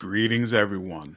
Greetings, everyone.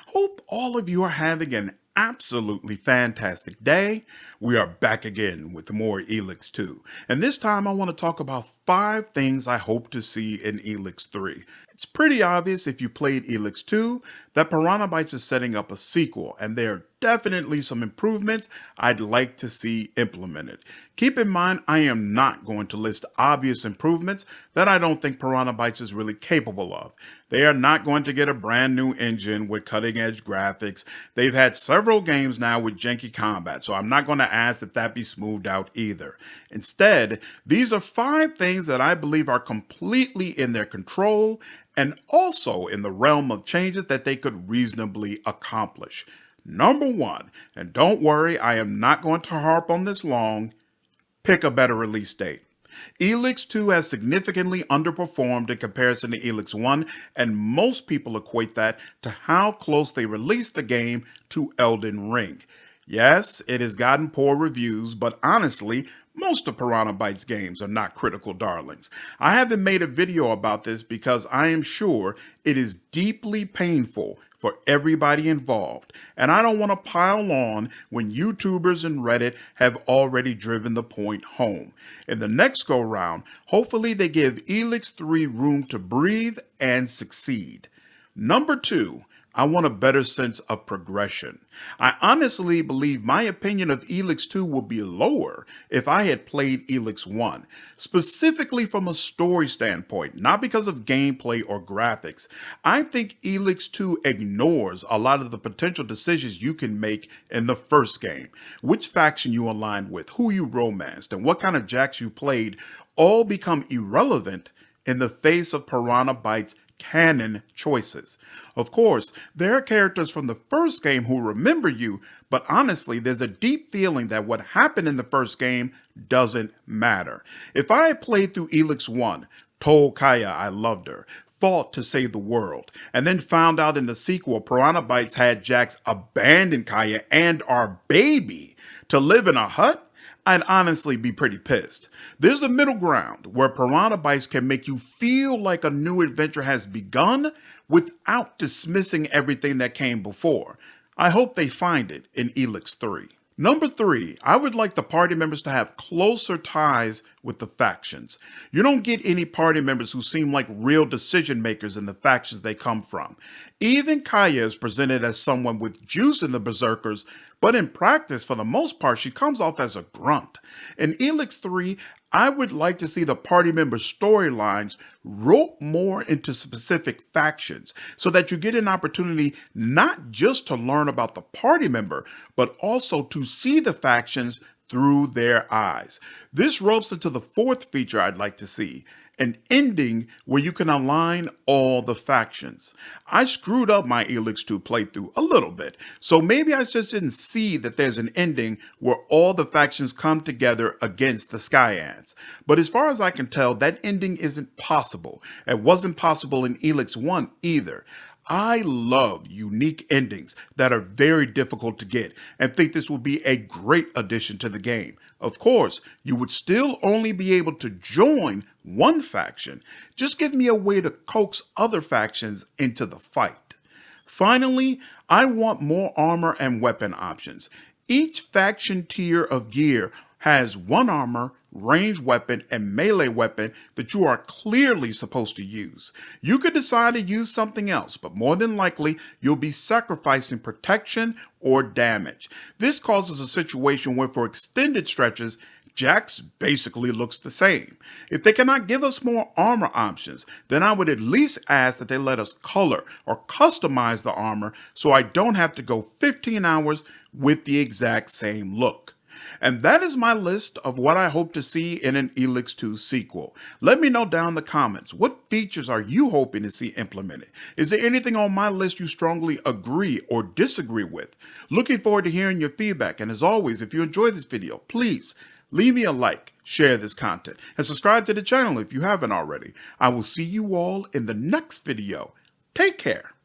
Hope all of you are having an absolutely fantastic day. We are back again with more Elix 2. And this time I want to talk about 5 things I hope to see in Elix 3. It's pretty obvious if you played Elix 2 that Piranha Bytes is setting up a sequel, and there are definitely some improvements I'd like to see implemented. Keep in mind, I am not going to list obvious improvements that I don't think Piranha Bytes is really capable of. They are not going to get a brand new engine with cutting edge graphics. They've had several games now with janky combat, so I'm not going to ask that that be smoothed out either. Instead, these are 5 things that I believe are completely in their control and also in the realm of changes that they could reasonably accomplish. Number 1, and don't worry, I am not going to harp on this long, pick a better release date. Elix 2 has significantly underperformed in comparison to Elix 1, and most people equate that to how close they released the game to Elden Ring. Yes, it has gotten poor reviews, but honestly, most of Piranha Bytes games are not critical darlings. I haven't made a video about this because I am sure it is deeply painful for everybody involved, and I don't want to pile on when YouTubers and Reddit have already driven the point home. In the next go round, hopefully they give Elix 3 room to breathe and succeed. Number 2, I want a better sense of progression. I honestly believe my opinion of Elix 2 would be lower if I had played Elix 1, specifically from a story standpoint, not because of gameplay or graphics. I think Elix 2 ignores a lot of the potential decisions you can make in the first game. Which faction you aligned with, who you romanced, and what kind of jacks you played all become irrelevant in the face of Piranha Bytes' canon choices. Of course, there are characters from the first game who remember you, but honestly, there's a deep feeling that what happened in the first game doesn't matter. If I had played through Elix 1, told Kaya I loved her, fought to save the world, and then found out in the sequel Piranha Bytes had Jax abandon Kaya and our baby to live in a hut, I'd honestly be pretty pissed. There's a middle ground where Piranha Bytes can make you feel like a new adventure has begun without dismissing everything that came before. I hope they find it in Elix 3. Number 3, I would like the party members to have closer ties with the factions. You don't get any party members who seem like real decision makers in the factions they come from. Even Kaya is presented as someone with juice in the Berserkers, but in practice, for the most part, she comes off as a grunt. In Elix 3, I would like to see the party member storylines rope more into specific factions so that you get an opportunity not just to learn about the party member, but also to see the factions through their eyes. This ropes into the 4th feature I'd like to see, an ending where you can align all the factions. I screwed up my Elix 2 playthrough a little bit, so maybe I just didn't see that there's an ending where all the factions come together against the Skyans. But as far as I can tell, that ending isn't possible. It wasn't possible in Elix 1 either. I love unique endings that are very difficult to get and think this would be a great addition to the game. Of course, you would still only be able to join one faction. Just give me a way to coax other factions into the fight. Finally, I want more armor and weapon options. Each faction tier of gear has one armor, ranged weapon, and melee weapon that you are clearly supposed to use. You could decide to use something else, but more than likely, you'll be sacrificing protection or damage. This causes a situation where for extended stretches, Jax basically looks the same. If they cannot give us more armor options, then I would at least ask that they let us color or customize the armor so I don't have to go 15 hours with the exact same look. And that is my list of what I hope to see in an Elix 2 sequel. Let me know down in the comments, what features are you hoping to see implemented? Is there anything on my list you strongly agree or disagree with? Looking forward to hearing your feedback, and as always, if you enjoyed this video, please leave me a like, share this content, and subscribe to the channel if you haven't already. I will see you all in the next video. Take care.